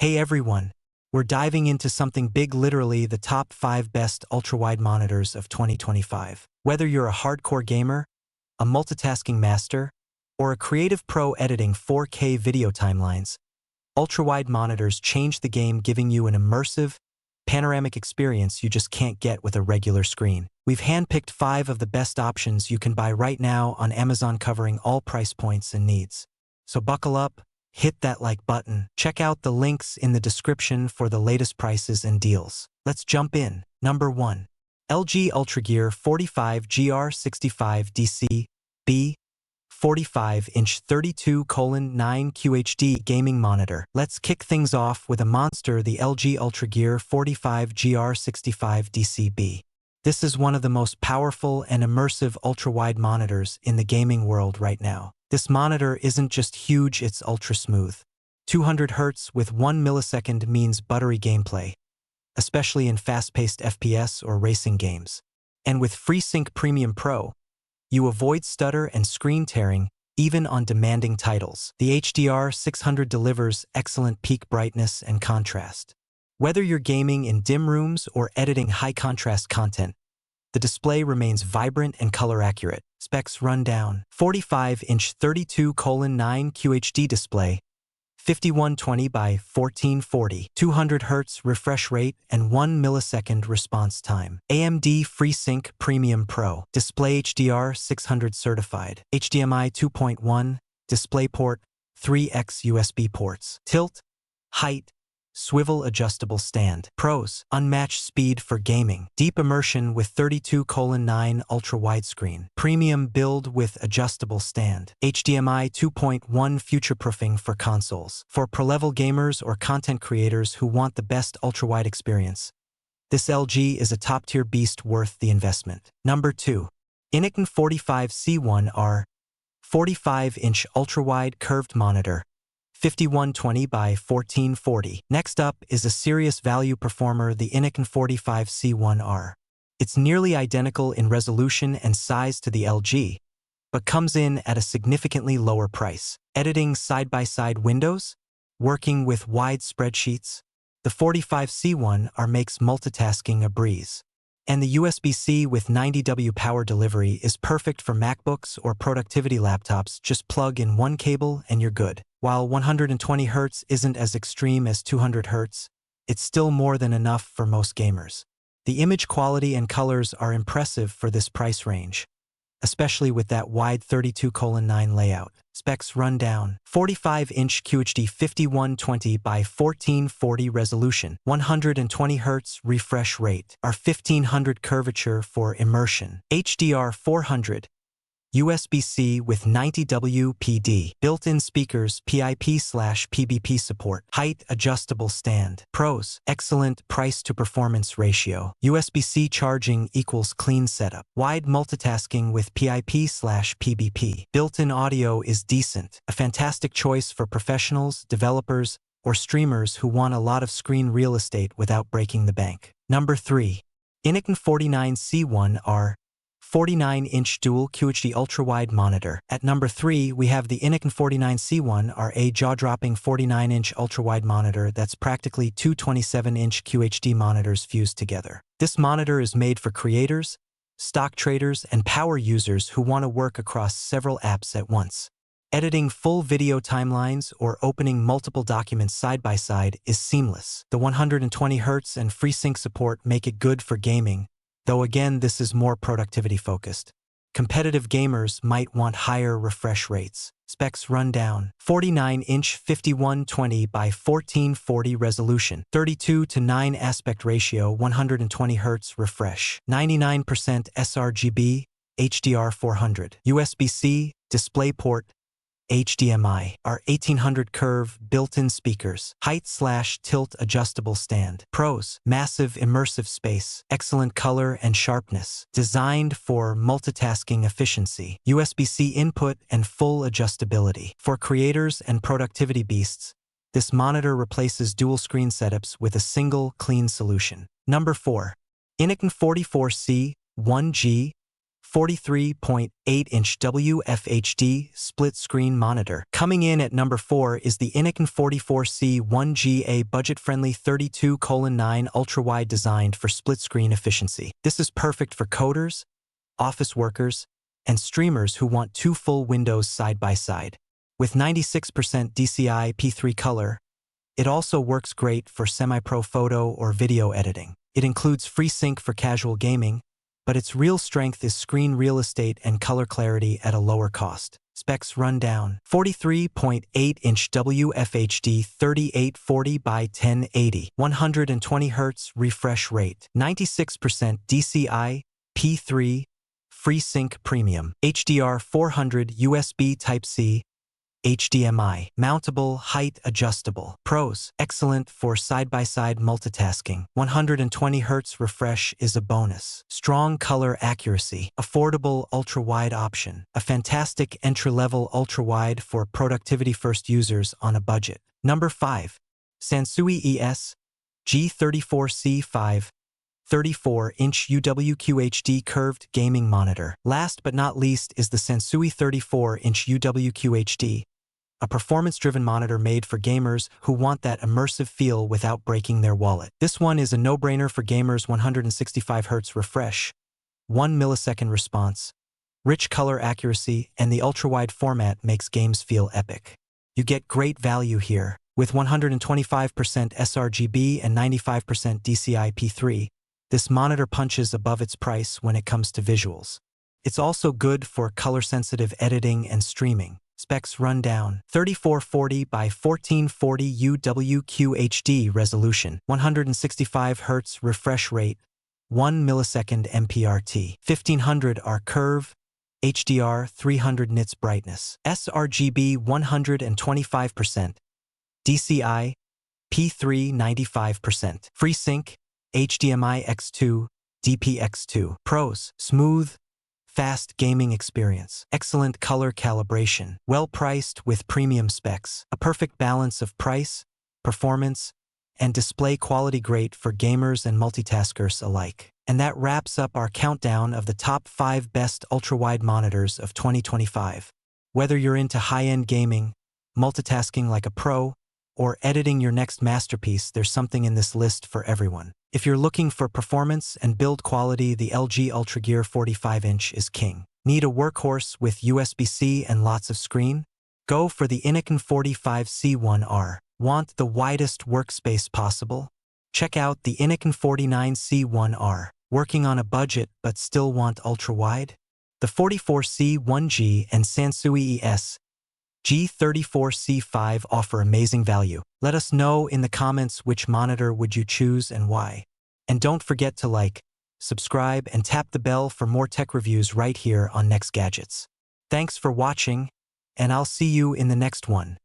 Hey everyone! We're diving into something big, literally the top 5 best ultra-wide monitors of 2025. Whether you're a hardcore gamer, a multitasking master, or a creative pro editing 4K video timelines, ultra-wide monitors change the game, giving you an immersive, panoramic experience you just can't get with a regular screen. We've handpicked 5 of the best options you can buy right now on Amazon, covering all price points and needs. So buckle up, hit that like button. Check out the links in the description for the latest prices and deals. Let's jump in. Number 1. LG Ultragear 45GR65 DC B 45-inch 32:9 QHD gaming monitor. Let's kick things off with a monster, the LG Ultragear 45GR65 DCB. This is one of the most powerful and immersive ultra-wide monitors in the gaming world right now. This monitor isn't just huge, it's ultra-smooth. 200 Hz with 1 millisecond means buttery gameplay, especially in fast-paced FPS or racing games. And with FreeSync Premium Pro, you avoid stutter and screen tearing, even on demanding titles. The HDR 600 delivers excellent peak brightness and contrast. Whether you're gaming in dim rooms or editing high-contrast content, the display remains vibrant and color-accurate. Specs rundown: 45-inch 32:9 QHD display, 5120 by 1440, 200 Hz refresh rate and 1 millisecond response time. AMD FreeSync Premium Pro display, HDR 600 certified, HDMI 2.1, DisplayPort, 3x USB ports, tilt, height, swivel adjustable stand. Pros: unmatched speed for gaming, deep immersion with 32:9 ultra widescreen, premium build with adjustable stand, HDMI 2.1 future-proofing for consoles. For pro-level gamers or content creators who want the best ultra-wide experience, this LG is a top-tier beast worth the investment. Number 2. INNOCN 45C1R 45-inch ultra-wide curved monitor, 5120 by 1440. Next up is a serious value performer, the INNOCN 45C1R. It's nearly identical in resolution and size to the LG, but comes in at a significantly lower price. Editing side-by-side windows? Working with wide spreadsheets? The 45C1R makes multitasking a breeze. And the USB-C with 90W power delivery is perfect for MacBooks or productivity laptops. Just plug in one cable and you're good. While 120 Hz isn't as extreme as 200 Hz, it's still more than enough for most gamers. The image quality and colors are impressive for this price range, especially with that wide 32:9 layout. Specs rundown: 45-inch QHD 5120 by 1440 resolution, 120 Hz refresh rate, R1500 curvature for immersion, HDR 400, USB-C with 90W PD, built-in speakers, PIP/PBP support, height adjustable stand. Pros: excellent price-to-performance ratio, USB-C charging equals clean setup, wide multitasking with PIP/PBP, built-in audio is decent, a fantastic choice for professionals, developers, or streamers who want a lot of screen real estate without breaking the bank. Number 3. INNOCN 49C1R 49-inch dual-QHD ultra-wide monitor. At number 3, we have the INNOCN 49C1R, a jaw-dropping 49-inch ultra-wide monitor that's practically two 27-inch QHD monitors fused together. This monitor is made for creators, stock traders, and power users who want to work across several apps at once. Editing full video timelines or opening multiple documents side by side is seamless. The 120 Hz and FreeSync support make it good for gaming, though again this is more productivity focused. Competitive gamers might want higher refresh rates. Specs rundown: 49-inch 5120 by 1440 resolution, 32:9 aspect ratio, 120 Hz refresh, 99% sRGB, HDR 400, USB-C, DisplayPort, HDMI, R1800 curve, built-in speakers, height/tilt adjustable stand. Pros: massive immersive space, excellent color and sharpness, designed for multitasking efficiency, USB-C input and full adjustability. For creators and productivity beasts, this monitor replaces dual screen setups with a single, clean solution. Number 4. INNOCN 44C1G 43.8-inch WFHD split-screen monitor. Coming in at number 4 is the INNOCN 44C1G, a budget-friendly 32:9 ultra-wide designed for split-screen efficiency. This is perfect for coders, office workers, and streamers who want two full windows side by side. With 96% DCI P3 color, it also works great for semi-pro photo or video editing. It includes FreeSync for casual gaming, but its real strength is screen real estate and color clarity at a lower cost. Specs rundown: 43.8-inch WFHD 3840 by 1080, 120 Hz refresh rate, 96% DCI P3, FreeSync Premium, HDR 400 USB Type-C, HDMI, mountable, height adjustable. Pros: excellent for side-by-side multitasking. 120 Hz refresh is a bonus. Strong color accuracy. Affordable ultra-wide option. A fantastic entry-level ultra-wide for productivity-first users on a budget. Number 5. SANSUI ES G34C5 34-inch UWQHD curved gaming monitor. Last but not least is the SANSUI 34-inch UWQHD, a performance-driven monitor made for gamers who want that immersive feel without breaking their wallet. This one is a no-brainer for gamers. 165 Hz refresh, 1 millisecond response, rich color accuracy, and the ultra-wide format makes games feel epic. You get great value here. With 125% sRGB and 95% DCI P3, this monitor punches above its price when it comes to visuals. It's also good for color-sensitive editing and streaming. Specs rundown: 3440 by 1440 UWQHD resolution, 165 Hz refresh rate, 1 millisecond MPRT, 1500 R curve, HDR 300 nits brightness, sRGB 125%, DCI P3 95%, FreeSync, HDMI X2, DPX2. Pros: smooth, fast gaming experience, excellent color calibration, well-priced with premium specs, a perfect balance of price, performance, and display quality, great for gamers and multitaskers alike. And that wraps up our countdown of the top 5 best ultra-wide monitors of 2025. Whether you're into high-end gaming, multitasking like a pro, or editing your next masterpiece, there's something in this list for everyone. If you're looking for performance and build quality, the LG Ultragear 45-inch is king. Need a workhorse with USB-C and lots of screen? Go for the INNOCN 45C1R. Want the widest workspace possible? Check out the INNOCN 49C1R. Working on a budget but still want ultra-wide? The 44C1G and SANSUI ES G34C5 offer amazing value. Let us know in the comments which monitor would you choose and why. And don't forget to like, subscribe, and tap the bell for more tech reviews right here on Next Gadgets. Thanks for watching, and I'll see you in the next one.